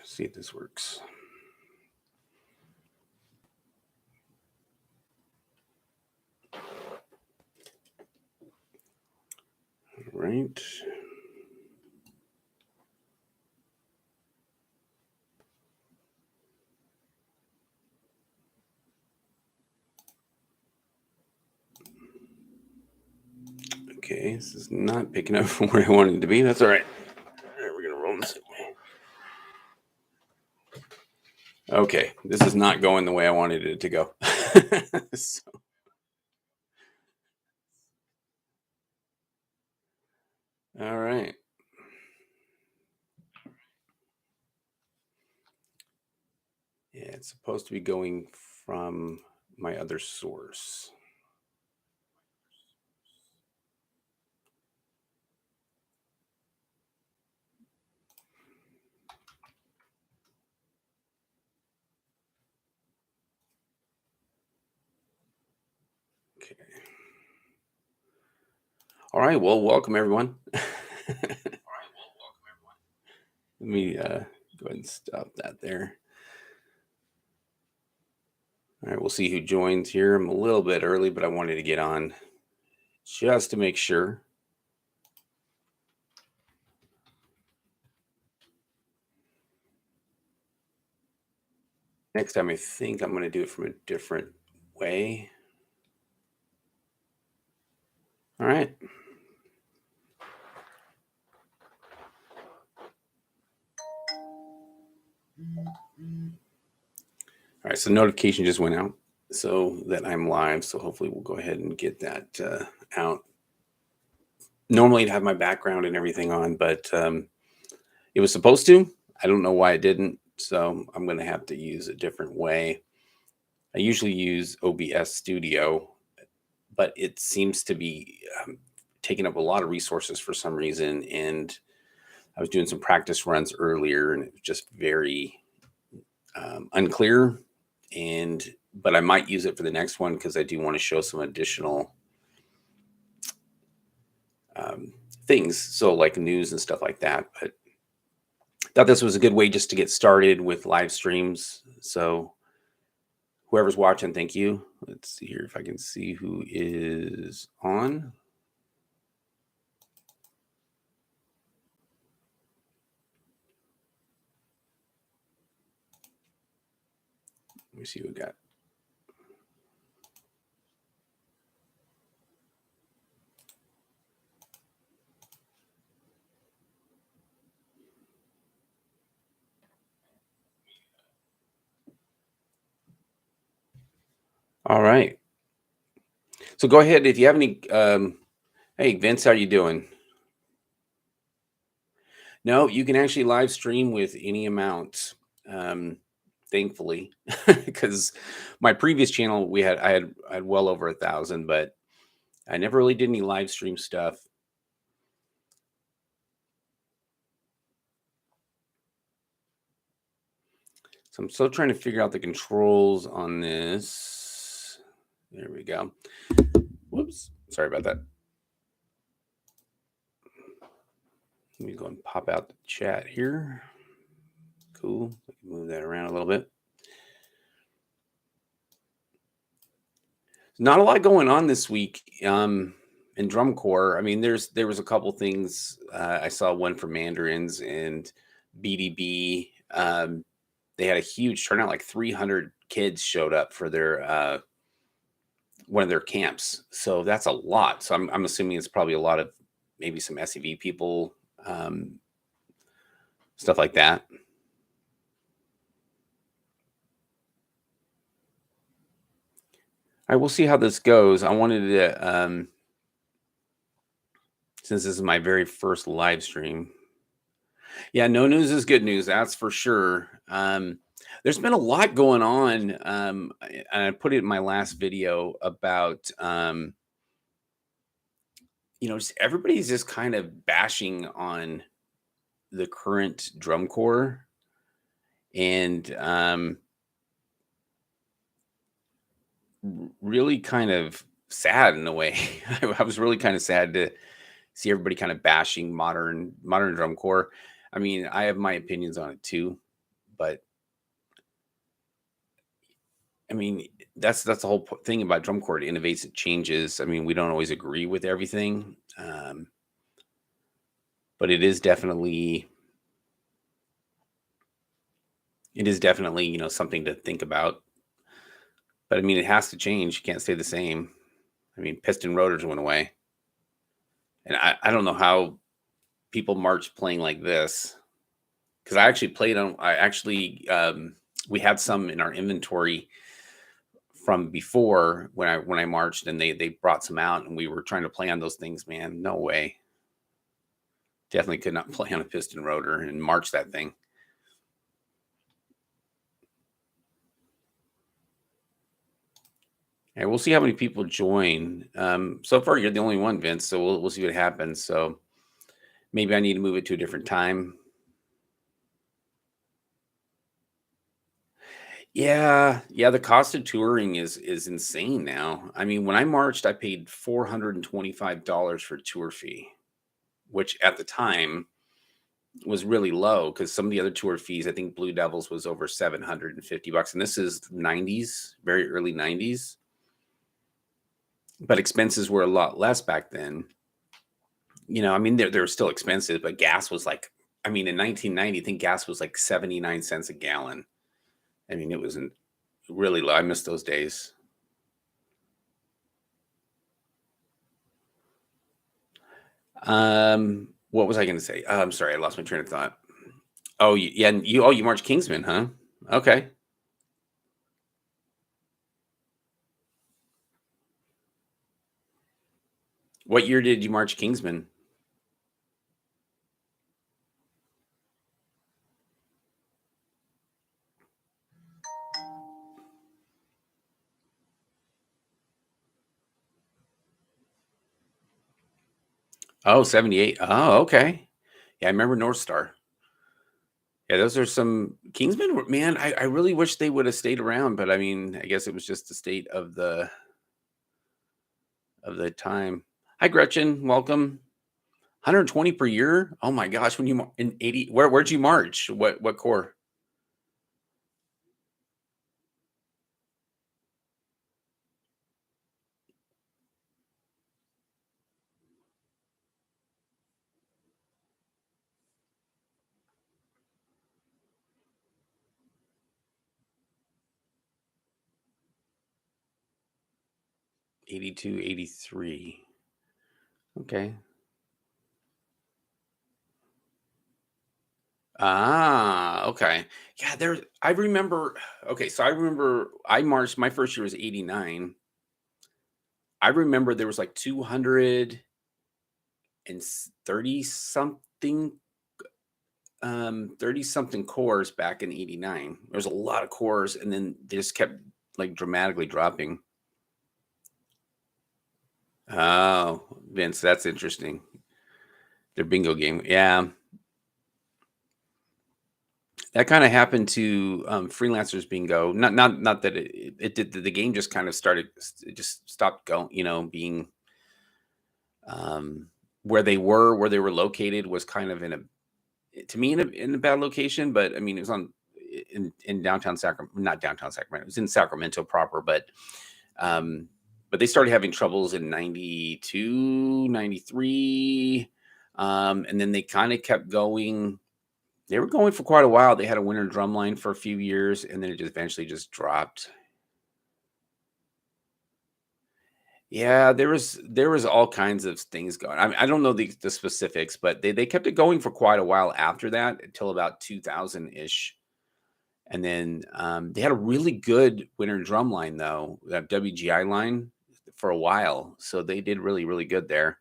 see if this works. All right. Okay, this is not picking up from where I wanted it to be. That's all right. All right, we're going to roll this way. Okay, this is not going the way I wanted it to go. So. All right. Yeah, it's supposed to be going from my other source. Okay. All right. Well, welcome everyone. Let me go ahead and stop that there. All right, we'll see who joins here. I'm a little bit early, but I wanted to get on just to make sure. Next time, I think I'm going to do it from a different way. All right. All right, so notification just went out so that I'm live. So hopefully we'll go ahead and get that out. Normally I'd have my background and everything on, but it was supposed to. I don't know why it didn't. So I'm going to have to use a different way. I usually use OBS Studio, but it seems to be taking up a lot of resources for some reason. And I was doing some practice runs earlier and it was just very unclear. But I might use it for the next one because I do want to show some additional things. So like news and stuff like that. But I thought this was a good way just to get started with live streams. So whoever's watching, thank you. Let's see here if I can see who is on. Let me see who we got. All right. So go ahead if you have any. Hey, Vince, how you doing? No, you can actually live stream with any amount. Thankfully, because my previous channel I had well over 1,000, but I never really did any live stream stuff. So I'm still trying to figure out the controls on this. There we go. Whoops. Sorry about that. Let me go and pop out the chat here. Cool. I can move that around a little bit. Not a lot going on this week in Drum Corps. I mean, there was a couple things. I saw one for Mandarins and BDB. They had a huge turnout, like 300 kids showed up for their one of their camps. So that's a lot. So I'm assuming it's probably a lot of maybe some SEV people, stuff like that. All right, we'll see how this goes. I wanted to, since this is my very first live stream. Yeah, no news is good news. That's for sure. There's been a lot going on. And I put it in my last video about, just everybody's just kind of bashing on the current Drum Corps. And really kind of sad in a way. I was really kind of sad to see everybody kind of bashing modern Drum Corps. I mean, I have my opinions on it too. But I mean, that's the whole thing about drum corps. It innovates, it changes. I mean, we don't always agree with everything, but it is definitely something to think about. But I mean, it has to change. You can't stay the same. I mean, piston rotors went away, and I don't know how people march playing like this, because I actually played on. We had some in our inventory from before when I marched, and they brought some out, and we were trying to play on those things. Man, no way. Definitely could not play on a piston rotor and march that thing. And we'll see how many people join. So far, you're the only one, Vince. So we'll see what happens. So maybe I need to move it to a different time. Yeah. The cost of touring is insane now. I mean, when I marched, I paid $425 for a tour fee, which at the time was really low because some of the other tour fees, I think Blue Devils was over $750, and this is 90s, very early 90s. But expenses were a lot less back then. I mean, they're still expensive, but gas was like, I mean, in 1990, I think gas was like 79 cents a gallon. I mean, it wasn't really low. I miss those days. What was I going to say? I'm sorry, I lost my train of thought. Oh, yeah, you march Kingsman, huh? Okay. What year did you march Kingsman? Oh, 78. Oh, okay. Yeah, I remember North Star. Yeah, those are some Kingsmen. Man, I really wish they would have stayed around, but I mean, I guess it was just the state of the time. Hi, Gretchen. Welcome. 120 per year. Oh my gosh! When you in 80, where'd you march? What corps? '82, '83. Okay. Ah, okay. Yeah, I remember. Okay, so I remember I marched. My first year was '89. I remember there was like 230 something 30 something cores back in '89. There was a lot of cores, and then they just kept like dramatically dropping. Oh, Vince, that's interesting. Their bingo game. Yeah. That kind of happened to freelancers bingo. Not that it did. The game just kind of started. It just stopped going. Being um, where they were located was kind of to me in a bad location. But I mean, it was in downtown Sacramento, not downtown Sacramento. It was in Sacramento proper, um, but they started having troubles in 92, 93, and then they kind of kept going. They were going for quite a while. They had a winter drum line for a few years, and then it just eventually just dropped. Yeah, there was all kinds of things going. I don't know the specifics, but they kept it going for quite a while after that until about 2000 ish, and then they had a really good winter drum line though, that WGI line for a while. So they did really really good there.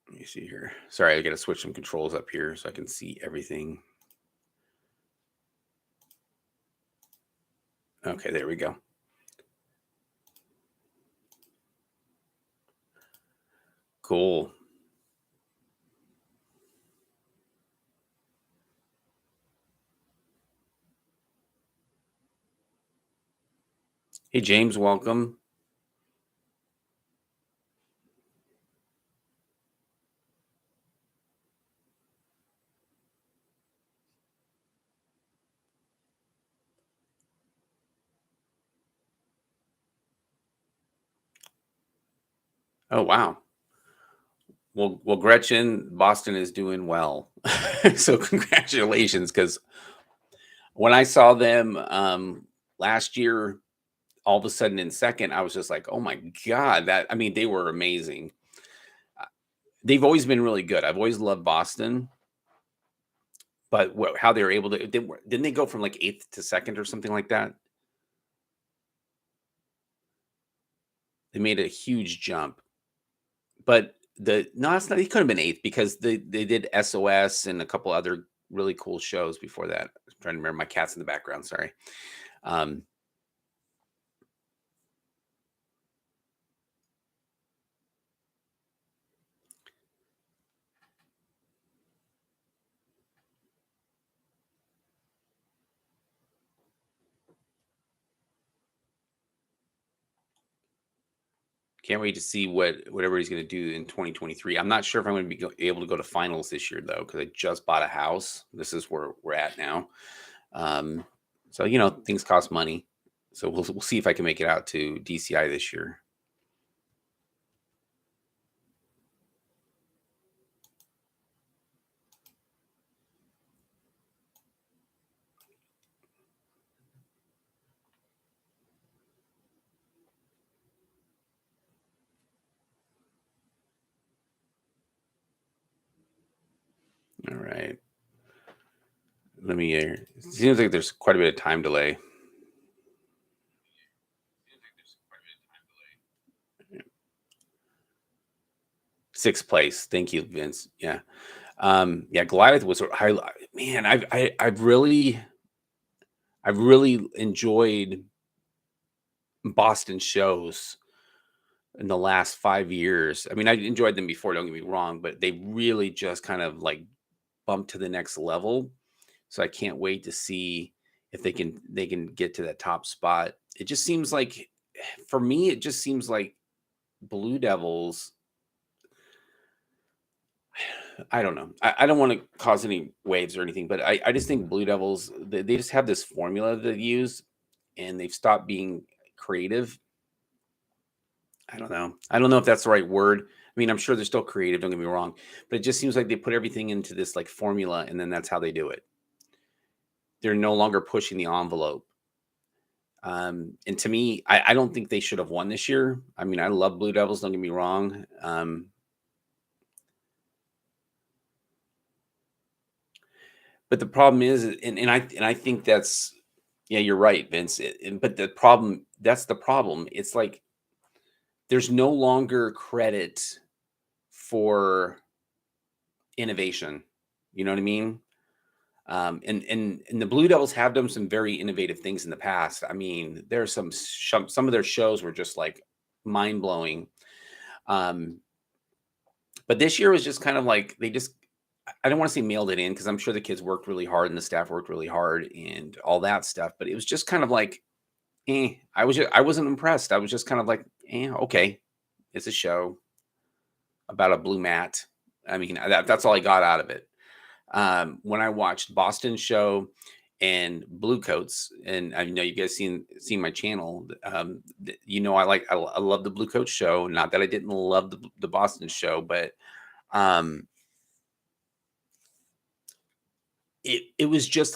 Let me see here. Sorry, I got to switch some controls up here so I can see everything. Okay, there we go. Cool. Hey, James, welcome. Oh, wow. Well, Gretchen, Boston is doing well. So congratulations, because when I saw them last year, all of a sudden in second, I was just like, oh my God, I mean, they were amazing. Uh, They've always been really good. I've always loved Boston, but how they were able to, didn't they go from like eighth to second or something like that? They made a huge jump. But no, it's not, he could have been eighth because they did SOS and a couple other really cool shows before that. I'm trying to remember, my cat's in the background. Sorry. Um, can't wait to see whatever he's going to do in 2023. I'm not sure if I'm going to be able to go to finals this year though, because I just bought a house. This is where we're at now. Um, so things cost money. So we'll see if I can make it out to DCI this year. All right. Let me. It seems like there's quite a bit of time delay. Sixth place. Thank you, Vince. Yeah. Yeah, Goliath was a highlight. Man, I've really enjoyed Boston shows in the last 5 years. I mean, I enjoyed them before, don't get me wrong, but they really just kind of like bumped to the next level. So I can't wait to see if they can get to that top spot. It just seems like, for me, it just seems like Blue Devils, I don't know. I don't want to cause any waves or anything, but I just think Blue Devils, they just have this formula that they use, and they've stopped being creative. I don't know. I don't know if that's the right word. I mean, I'm sure they're still creative, don't get me wrong, but it just seems like they put everything into this like formula, and then that's how they do it. They're no longer pushing the envelope. And to me, I don't think they should have won this year. I mean, I love Blue Devils, don't get me wrong. But the problem is, and I think that's, yeah, you're right, Vince. But that's the problem. It's like there's no longer credit for innovation. You know what I mean? And the Blue Devils have done some very innovative things in the past. I mean, there's some of their shows were just like mind blowing. Um, but this year was just kind of like they just, I don't want to say mailed it in, because I'm sure the kids worked really hard and the staff worked really hard and all that stuff. But it was just kind of like, I wasn't impressed. I was just kind of like, okay, it's a show about a blue mat. I mean, that's all I got out of it. When I watched Boston show and Bluecoats, and I know you guys seen my channel. I love the Bluecoats show. Not that I didn't love the Boston show, but um, it was just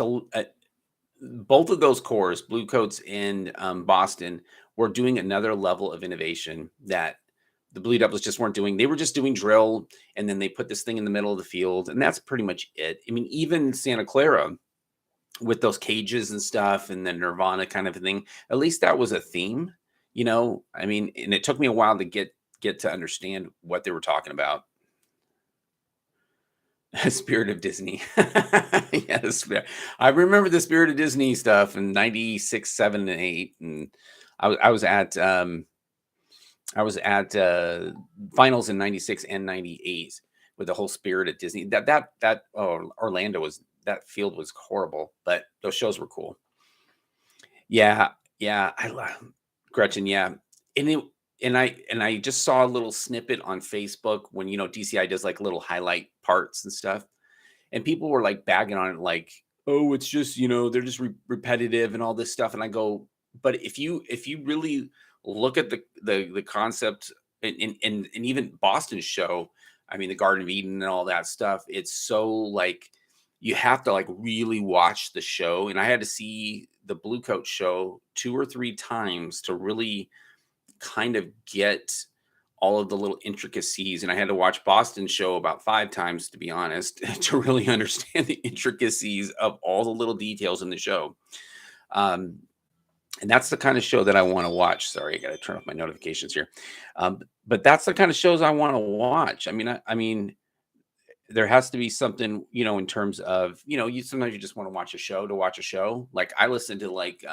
both of those cores, Bluecoats and Boston, were doing another level of innovation that the Blue Devils just weren't doing. They were just doing drill, and then they put this thing in the middle of the field, and that's pretty much it. I mean, even Santa Clara with those cages and stuff, and the Nirvana kind of thing, at least that was a theme, I mean, and it took me a while to get to understand what they were talking about. Spirit of Disney. Yes, I remember the Spirit of Disney stuff in 96, 7, and 8. And I was at finals in 96 and 98 with the whole Spirit of Disney. Orlando that field was horrible, but those shows were cool. Yeah, yeah. Gretchen, yeah. And it and I just saw a little snippet on Facebook when, DCI does like little highlight parts and stuff. And people were like bagging on it like, "Oh, it's just, they're just repetitive and all this stuff." And I go, "But if you really look at the concept and even Boston's show, I mean, the Garden of Eden and all that stuff, it's so like you have to like really watch the show. And I had to see the Bluecoat show 2 or 3 times to really kind of get all of the little intricacies. And I had to watch Boston's show about 5 times, to be honest, to really understand the intricacies of all the little details in the show. And that's the kind of show that I want to watch. Sorry, I got to turn off my notifications here. But that's the kind of shows I want to watch. I mean, there has to be something, in terms of, you sometimes you just want to watch a show to watch a show. Like I listen to like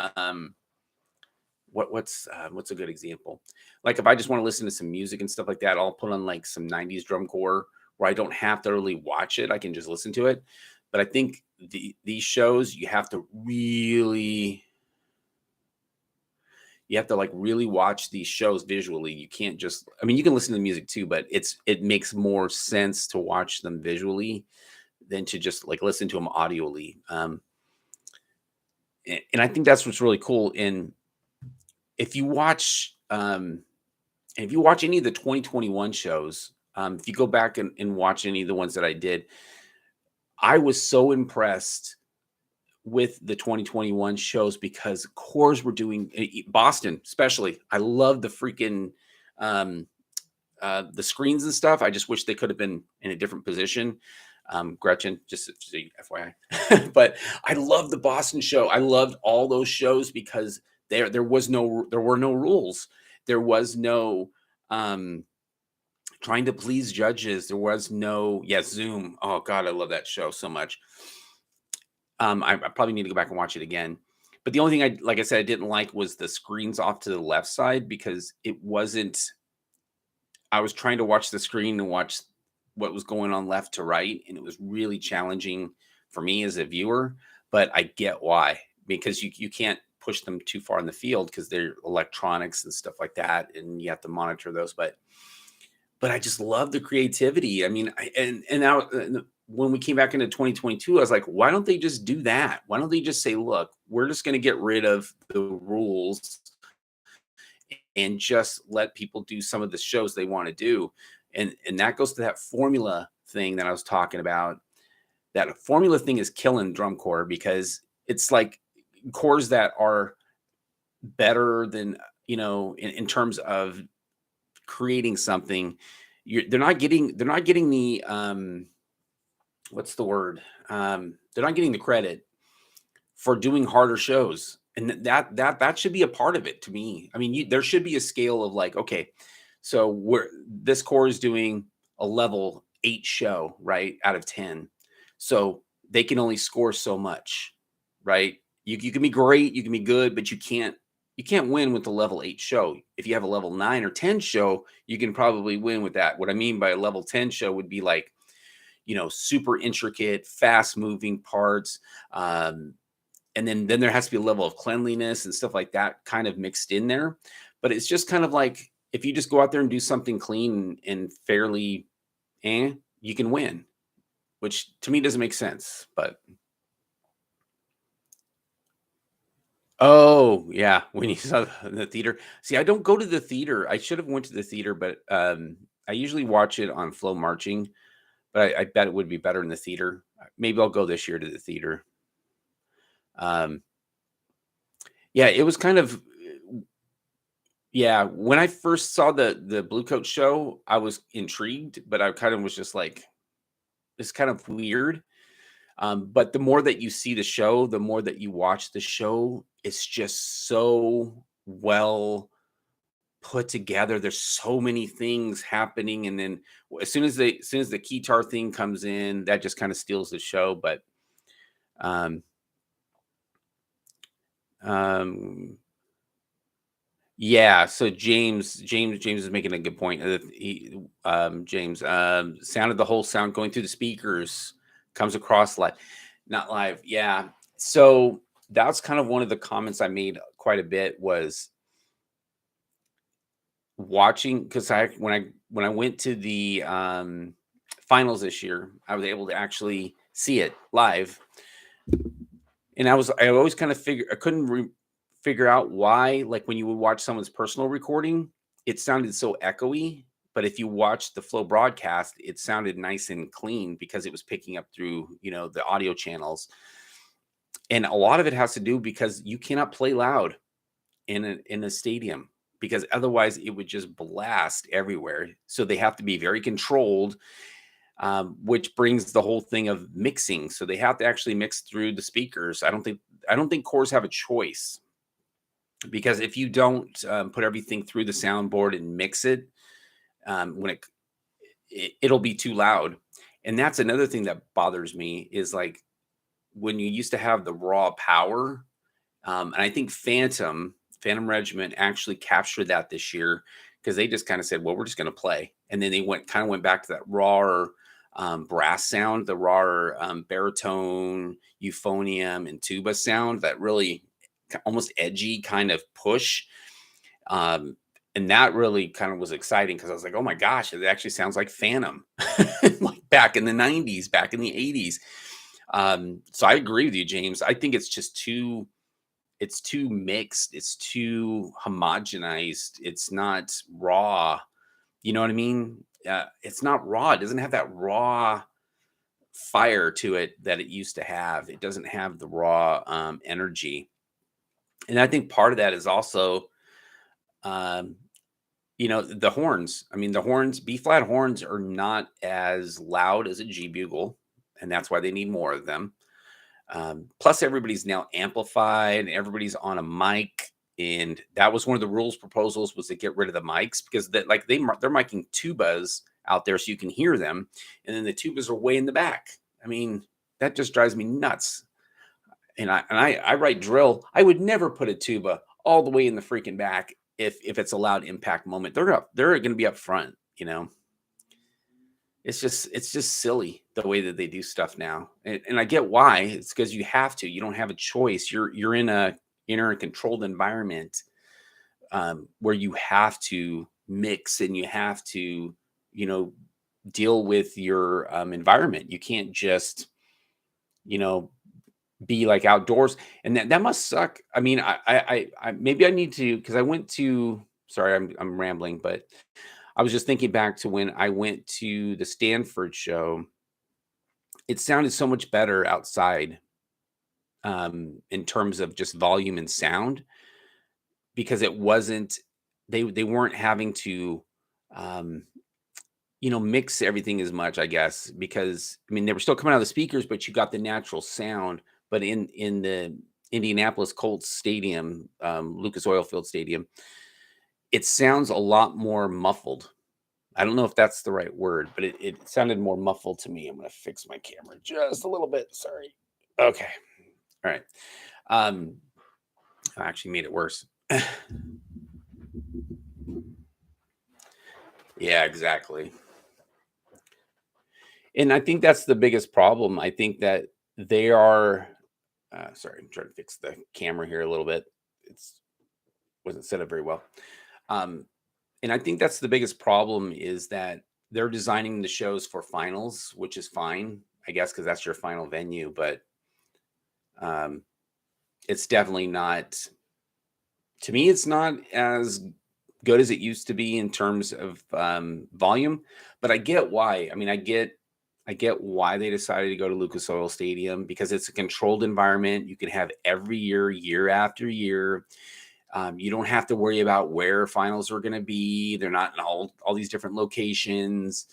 what's a good example? Like if I just want to listen to some music and stuff like that, I'll put on like some 90s drum corps where I don't have to really watch it. I can just listen to it. But I think these shows you have to like really watch these shows visually. You can't just, I mean, you can listen to the music too, but it makes more sense to watch them visually than to just like listen to them audioly. And I think that's what's really cool. And if you watch any of the 2021 shows, if you go back and watch any of the ones that I did, I was so impressed with the 2021 shows because corps were doing Boston, especially. I love the freaking the screens and stuff. I just wish they could have been in a different position. Gretchen, just so FYI. But I love the Boston show. I loved all those shows because there were no rules. There was no trying to please judges. There was no Zoom. Oh God, I love that show so much. I probably need to go back and watch it again. But the only thing like I said, I didn't like was the screens off to the left side because it wasn't. I was trying to watch the screen and watch what was going on left to right, and it was really challenging for me as a viewer. But I get why, because you can't push them too far in the field because they're electronics and stuff like that, and you have to monitor those. But I just love the creativity. I mean, and now when we came back into 2022, I was like, why don't they just do that? Why don't they just say, look, we're just going to get rid of the rules and just let people do some of the shows they want to do? And that goes to that formula thing that I was talking about. That formula thing is killing drum corps because it's like corps that are better than, in terms of creating something. They're not getting the what's the word? They're not getting the credit for doing harder shows, and that should be a part of it to me. I mean, there should be a scale of like, okay, so this corps is doing a level 8 show, right, out of 10, so they can only score so much, right? You can be great, you can be good, but you can't win with the level 8 show. If you have a level 9 or 10 show, you can probably win with that. What I mean by a level 10 show would be like, super intricate, fast moving parts. And then there has to be a level of cleanliness and stuff like that kind of mixed in there. But it's just kind of like, if you just go out there and do something clean and fairly, you can win, which to me doesn't make sense. But oh yeah, when you saw the theater. See, I don't go to the theater. I should have went to the theater, but I usually watch it on Flow Marching. But I bet it would be better in the theater. Maybe I'll go this year to the theater. Yeah, it was kind of, yeah. When I first saw the Bluecoat show, I was intrigued, but I kind of was just like, it's kind of weird. But the more that you see the show, the more that you watch the show, it's just so well put together. There's so many things happening, and then as soon as the keytar thing comes in, that just kind of steals the show. But um yeah, so James is making a good point. James, sound of the whole sound going through the speakers comes across live, not live. Yeah, so that's kind of one of the comments I made quite a bit was watching, because when I went to the finals this year, I was able to actually see it live, and I always kind of I couldn't figure out why, like when you would watch someone's personal recording, it sounded so echoey. But if you watch the Flow broadcast, it sounded nice and clean because it was picking up through, the audio channels. And a lot of it has to do because you cannot play loud in a stadium, because otherwise it would just blast everywhere. So they have to be very controlled, which brings the whole thing of mixing. So they have to actually mix through the speakers. I don't think corps have a choice, because if you don't put everything through the soundboard and mix it, when it'll be too loud. And that's another thing that bothers me, is like when you used to have the raw power, and I think Phantom Regiment actually captured that this year, because they just kind of said, well, we're just going to play. And then they went back to that raw brass sound, the raw baritone, euphonium, and tuba sound, that really almost edgy kind of push. And that really kind of was exciting, because I was like, oh my gosh, it actually sounds like Phantom, like back in the 90s, back in the 80s. So I agree with you, James. I think it's just too mixed. It's too homogenized. It's not raw. You know what I mean? It's not raw. It doesn't have that raw fire to it that it used to have. It doesn't have the raw energy. And I think part of that is also, the horns. I mean, the horns, B flat horns, are not as loud as a G bugle, and that's why they need more of them. Plus, everybody's now amplified. Everybody's on a mic, and that was one of the rules proposals, was to get rid of the mics, because they're miking tubas out there so you can hear them, and then the tubas are way in the back. I mean, that just drives me nuts. And I write drill. I would never put a tuba all the way in the freaking back if it's a loud impact moment. They're going to be up front. It's just silly the way that they do stuff now. And I get why. It's because you have to. You don't have a choice. You're in a controlled environment, where you have to mix, and you have to, deal with your environment. You can't just, be like outdoors. And that must suck. I mean, I maybe I need to, because I went to, sorry, I'm rambling, but I was just thinking back to when I went to the Stanford show. It sounded so much better outside, in terms of just volume and sound, because it wasn't, they weren't having to, mix everything as much, I guess, because I mean, they were still coming out of the speakers, but you got the natural sound. But in the Indianapolis Colts stadium, Lucas Oil Field Stadium, it sounds a lot more muffled. I don't know if that's the right word, but it sounded more muffled to me. I'm going to fix my camera just a little bit. Sorry. Okay. All right. I actually made it worse. Yeah, exactly. And I think that's the biggest problem. I think that they are, sorry, I'm trying to fix the camera here a little bit. Wasn't set up very well. And I think that's the biggest problem, is that they're designing the shows for finals, which is fine, I guess, because that's your final venue. But it's definitely not, to me, it's not as good as it used to be in terms of volume. But I get why. I mean, I get why they decided to go to Lucas Oil Stadium, because it's a controlled environment. You can have every year after year. You don't have to worry about where finals are going to be. They're not in all these different locations.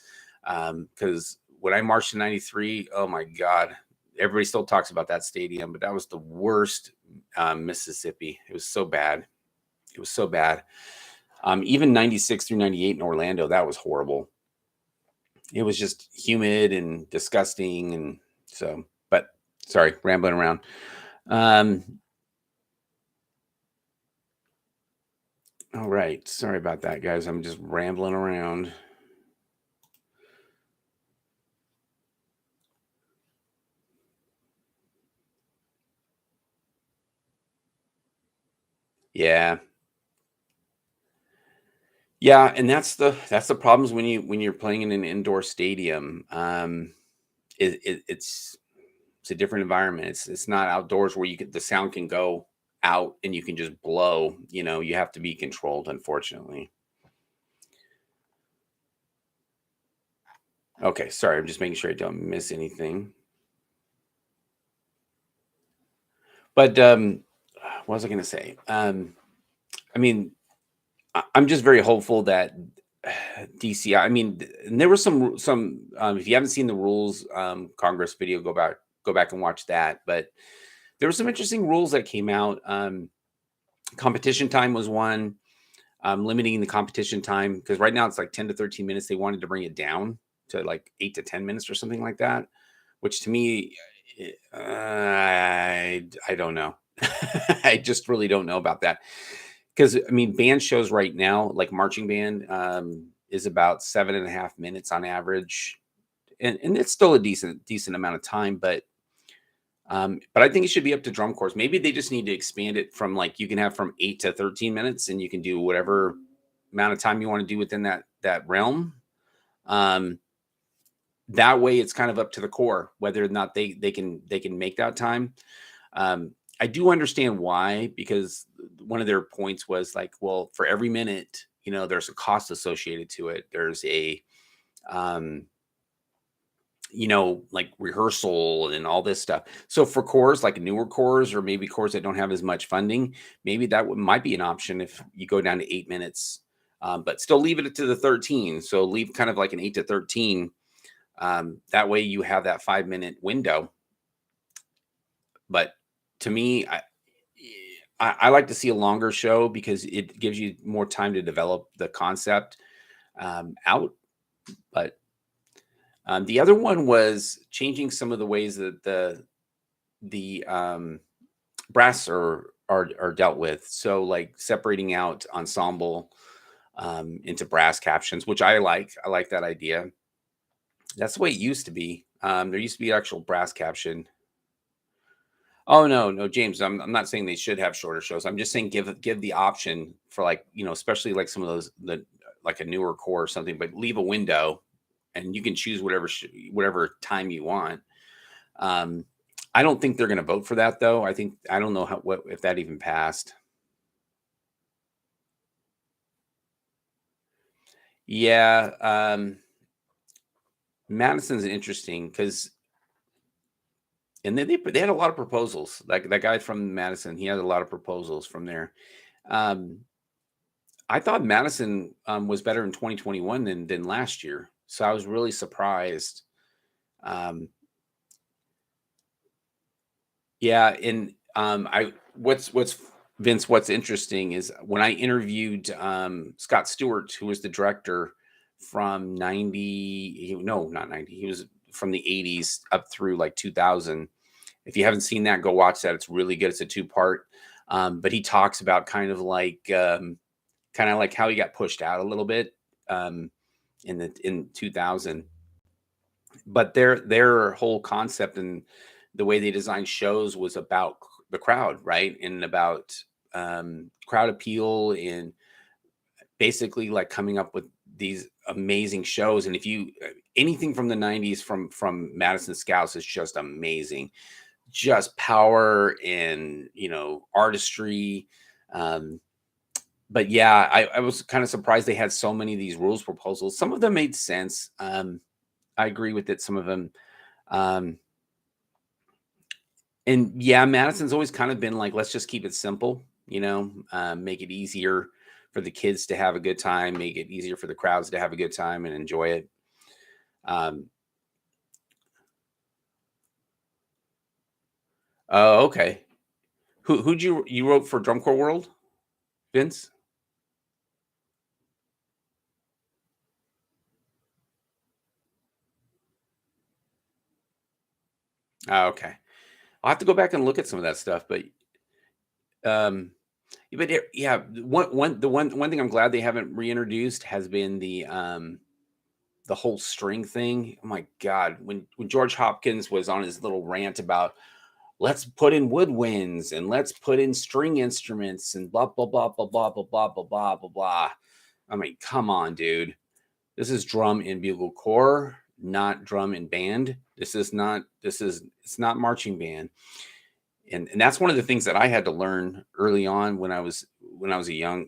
Because when I marched in '93, oh my God, everybody still talks about that stadium, but that was the worst, Mississippi. It was so bad. It was so bad. Even 96 through 98 in Orlando, that was horrible. It was just humid and disgusting. And so, but sorry, rambling around. All right. Sorry about that, guys. I'm just rambling around. Yeah. Yeah, and that's the problems when you're playing in an indoor stadium. It's a different environment. It's not outdoors where the sound can go out and you can just blow. You have to be controlled, unfortunately. Okay, sorry, I'm just making sure I don't miss anything. But what was I going to say? I mean, I'm just very hopeful that DCI. I mean, and there was some. If you haven't seen the rules Congress video, go back and watch that. But there were some interesting rules that came out. Competition time was one. Limiting the competition time because right now it's like 10 to 13 minutes. They wanted to bring it down to like 8 to 10 minutes or something like that, which to me, I don't know. I just really don't know about that because I mean, band shows right now, like marching band, is about 7.5 minutes on average, and it's still a decent amount of time, but I think it should be up to drum corps. Maybe they just need to expand it from like you can have from 8 to 13 minutes, and you can do whatever amount of time you want to do within that realm. Um, that way, it's kind of up to the corps whether or not they can make that time. I do understand why, because one of their points was like, well, for every minute, there's a cost associated to it. There's a um, like rehearsal and all this stuff. So for corps, like newer corps or maybe corps that don't have as much funding, maybe that might be an option if you go down to 8 minutes, but still leave it to the 13. So leave kind of like an 8 to 13. That way you have that 5 minute window. But to me, I like to see a longer show because it gives you more time to develop the concept out. But the other one was changing some of the ways that the brass are dealt with. So like separating out ensemble into brass captions, which I like. I like that idea. That's the way it used to be. There used to be actual brass caption. Oh no, no, James. I'm not saying they should have shorter shows. I'm just saying give the option for like especially like some of those like a newer core or something, but leave a window, and you can choose whatever time you want. Um, I don't think they're going to vote for that though. I don't know what if that even passed. Yeah, Madison's interesting because and then they had a lot of proposals. Like that guy from Madison, he had a lot of proposals from there. Um, I thought Madison was better in 2021 than last year, so I was really surprised. Um, yeah, and I what's Vince, what's interesting is when I interviewed Scott Stewart, who was the director from 90, no, not 90, he was from the 80s up through like 2000. If you haven't seen that, go watch that. It's really good. It's a two-part. But he talks about kind of like how he got pushed out a little bit in 2000. But their whole concept and the way they designed shows was about the crowd, right? And about crowd appeal and basically like coming up with these amazing shows. And if you anything from the 90s from Madison Scouts is just amazing, just power and artistry. But yeah, I was kind of surprised they had so many of these rules proposals. Some of them made sense. I agree with it, some of them. um and yeah, Madison's always kind of been like, let's just keep it simple, make it easier for the kids to have a good time, make it easier for the crowds to have a good time and enjoy it. um oh, okay. Who'd you wrote for Drum Corps World, Vince? Oh, okay. I'll have to go back and look at some of that stuff, but um yeah, the one thing I'm glad they haven't reintroduced has been the whole string thing. Oh my god, when George Hopkins was on his little rant about let's put in woodwinds and let's put in string instruments and blah blah blah blah blah blah blah blah blah blah blah. I mean, come on, dude. This is drum and bugle corps, not drum and band. It's not marching band. And that's one of the things that I had to learn early on when I was a young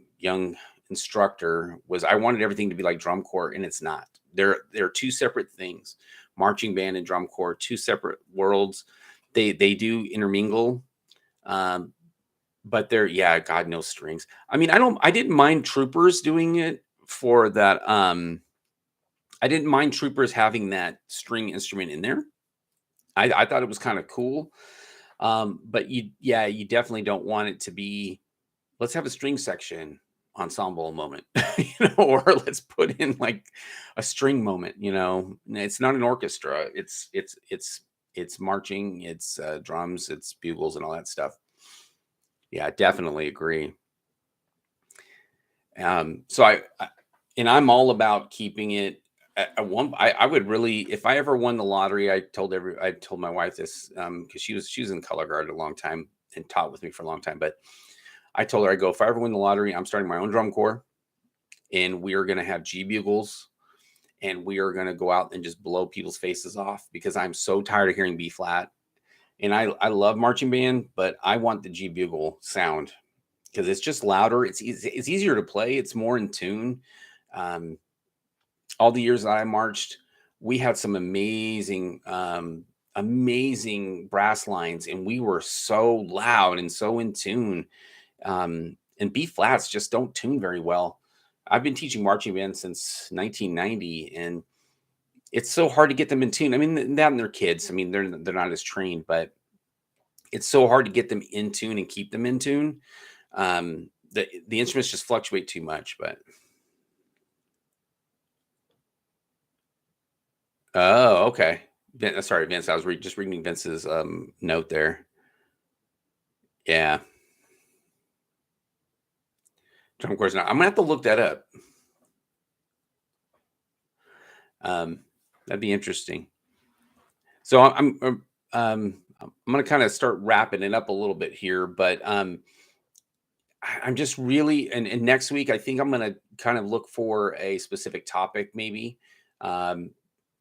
instructor, was I wanted everything to be like drum corps, and it's not. They're two separate things. Marching band and drum corps, two separate worlds. They do intermingle. But they're, yeah, God, no strings. I mean, I didn't mind troopers doing it for that. I didn't mind troopers having that string instrument in there. I thought it was kind of cool. But you definitely don't want it to be, let's have a string section ensemble moment, or let's put in like a string moment, it's not an orchestra. It's marching, it's drums, it's bugles and all that stuff. Yeah, I definitely agree. So I'm all about keeping it at one. I would really, if I ever won the lottery, I told my wife this, because she was in color guard a long time and taught with me for a long time. But I told her, I go, if I ever win the lottery, I'm starting my own drum corps, and we are going to have G bugles, and we are going to go out and just blow people's faces off, because I'm so tired of hearing B flat. And I love marching band, but I want the G bugle sound, because it's just louder. It's easier to play. It's more in tune. All the years that I marched, we had some amazing brass lines, and we were so loud and so in tune. And B flats just don't tune very well. I've been teaching marching band since 1990, and it's so hard to get them in tune. I mean, that and their kids. I mean, they're not as trained, but it's so hard to get them in tune and keep them in tune. The instruments just fluctuate too much. But oh, okay. Sorry, Vince. I was just reading Vince's note there. Yeah, drum corps. Now I'm gonna have to look that up. That'd be interesting. So I'm going to kind of start wrapping it up a little bit here, but I'm just really, and next week I think I'm going to kind of look for a specific topic, maybe, um,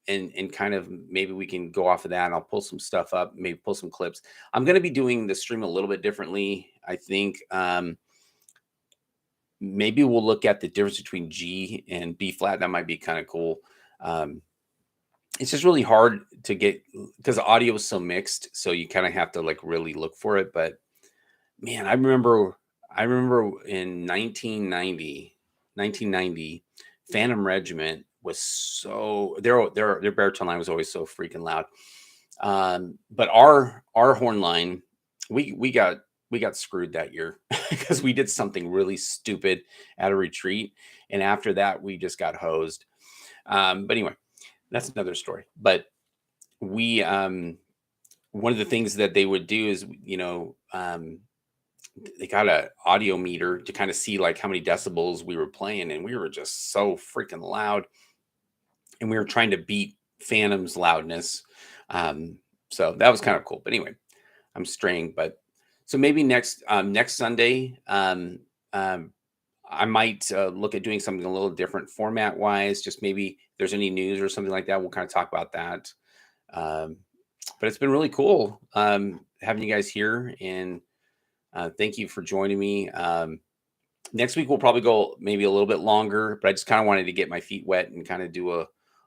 and kind of maybe we can go off of that. And I'll pull some stuff up, maybe pull some clips. I'm going to be doing the stream a little bit differently, I think. Maybe we'll look at the difference between G and B flat. That might be kind of cool. It's just really hard to get, because the audio is so mixed. So you kind of have to like really look for it. But man, I remember in 1990, Phantom Regiment was so, their baritone line was always so freaking loud. But our horn line, we got screwed that year because we did something really stupid at a retreat. And after that, we just got hosed. But anyway, that's another story. But we, one of the things that they would do is, they got a audio meter to kind of see like how many decibels we were playing. And we were just so freaking loud. And we were trying to beat Phantom's loudness. So that was kind of cool. But anyway, I'm straying. But so maybe next Sunday, I might look at doing something a little different format wise. Just maybe if there's any news or something like that, we'll kind of talk about that. But it's been really cool having you guys here, and thank you for joining me. Next week we'll probably go maybe a little bit longer, but I just kind of wanted to get my feet wet and kind of do a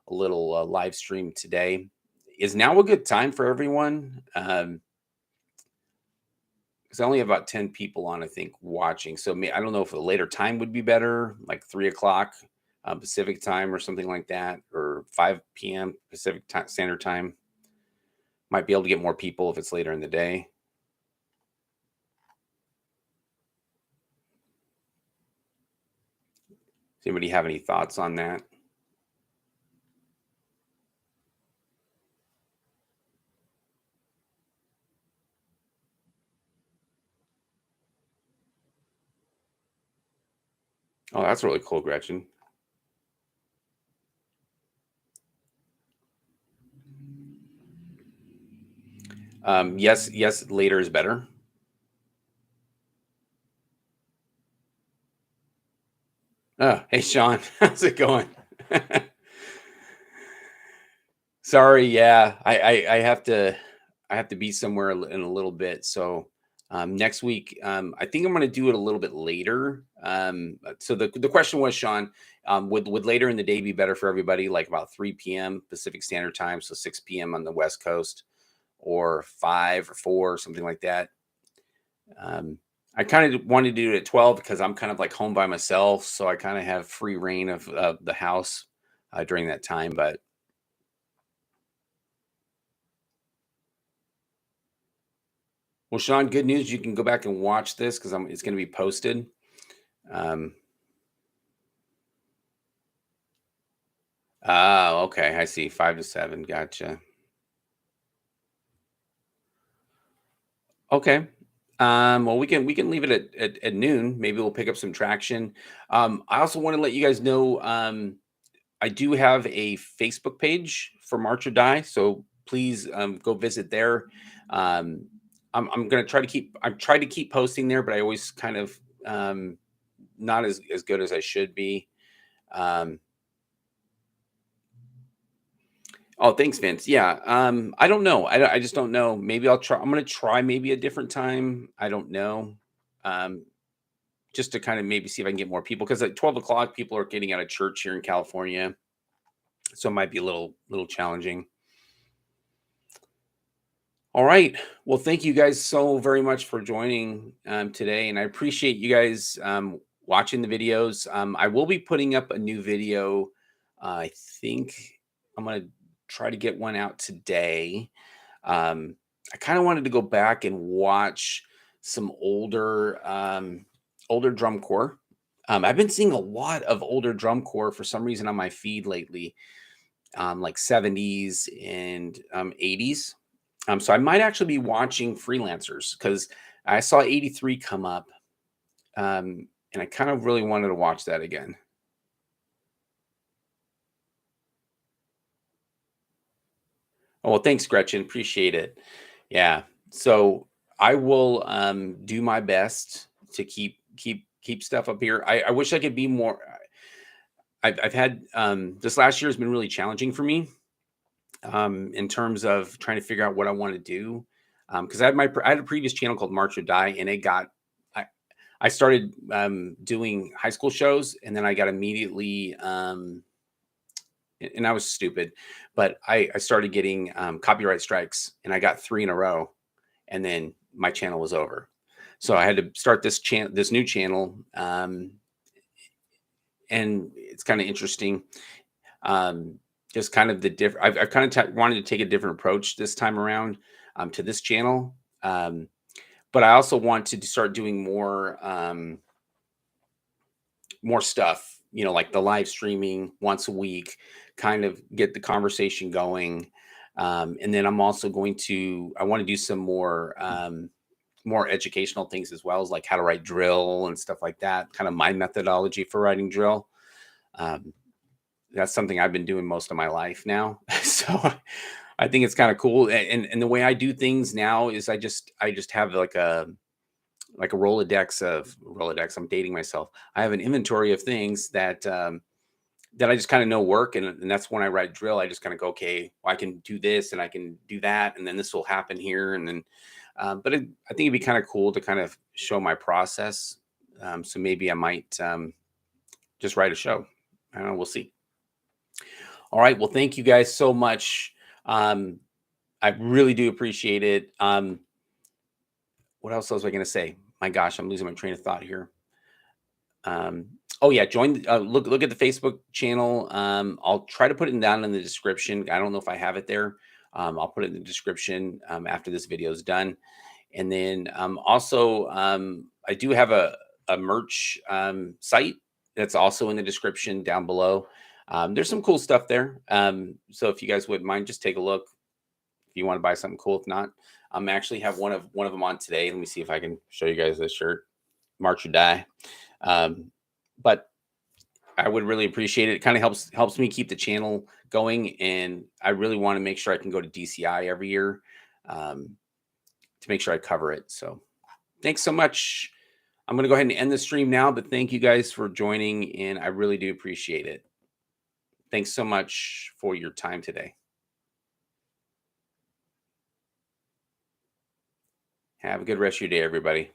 little live stream today. Is now a good time for everyone? Because I only have about 10 people on, I think, watching. So I don't know if a later time would be better, like 3 o'clock Pacific time or something like that, or 5 p.m. Pacific Standard Time. Might be able to get more people if it's later in the day. Does anybody have any thoughts on that? Oh, that's really cool, Gretchen. Yes, later is better. Oh, hey, Sean. How's it going? Sorry, yeah. I have to be somewhere in a little bit. So next week, I think I'm going to do it a little bit later. So the question was, Sean, would later in the day be better for everybody, like about 3 p.m. Pacific Standard Time, so 6 p.m. on the West Coast, or 5 or 4, something like that. I kind of wanted to do it at 12 because I'm kind of like home by myself, so I kind of have free reign of the house during that time. But well, Sean, good news. You can go back and watch this because it's going to be posted. Um, okay. I see. 5 to 7. Gotcha. Okay. Well, we can leave it at noon. Maybe we'll pick up some traction. I also want to let you guys know I do have a Facebook page for March or Die, so please go visit there. Um, I'm gonna try to keep I try to keep posting there, but I always kind of not as good as I should be. Um, oh, thanks, Vince. Yeah. I don't know. I just don't know. Maybe I'll try. I'm gonna try maybe a different time. I don't know. Um, just to kind of maybe see if I can get more people because at 12 o'clock people are getting out of church here in California, so it might be a little challenging. All right. Well, thank you guys so very much for joining today, and I appreciate you guys watching the videos. I will be putting up a new video. I think I'm gonna try to get one out today. I kind of wanted to go back and watch some older drum corps. I've been seeing a lot of older drum corps for some reason on my feed lately, like 70s and 80s. So I might actually be watching freelancers because I saw 83 come up, and I kind of really wanted to watch that again. Oh, well, thanks, Gretchen. Appreciate it. Yeah. So I will do my best to keep stuff up here. I wish I could be more. I've had this last year has been really challenging for me in terms of trying to figure out what I want to do. Because I had a previous channel called March or Die, and it got I I started doing high school shows, and then I got immediately and I was stupid, but I started getting copyright strikes, and I got 3 in a row, and then my channel was over. So I had to start this new channel, and it's kind of interesting. Um, just kind of the different. I've kind of wanted to take a different approach this time around to this channel, but I also wanted to start doing more stuff. You know, like the live streaming once a week, kind of get the conversation going. And then I'm also I want to do some more educational things as well, as like how to write drill and stuff like that. Kind of my methodology for writing drill. Um, that's something I've been doing most of my life now. So I think it's kind of cool. And the way I do things now is I just have like a Rolodex. I'm dating myself. I have an inventory of things that I just kind of know work, and that's when I write drill. I just kind of go, okay, well, I can do this and I can do that, and then this will happen here, and then. I think it'd be kind of cool to kind of show my process. So maybe I might just write a show. I don't know. We'll see. All right. Well, thank you guys so much. Um, I really do appreciate it. What else was I going to say? My gosh, I'm losing my train of thought here. Um, oh yeah, join. Look at the Facebook channel. I'll try to put it down in the description. I don't know if I have it there. I'll put it in the description after this video is done. And then also, I do have a merch site that's also in the description down below. There's some cool stuff there. So if you guys wouldn't mind, just take a look if you want to buy something cool. If not, I'm actually have one of them on today. Let me see if I can show you guys this shirt, March or Die. But I would really appreciate it. It kind of helps me keep the channel going, and I really want to make sure I can go to DCI every year to make sure I cover it. So thanks so much. I'm going to go ahead and end the stream now, but thank you guys for joining, and I really do appreciate it. Thanks so much for your time today. Have a good rest of your day, everybody.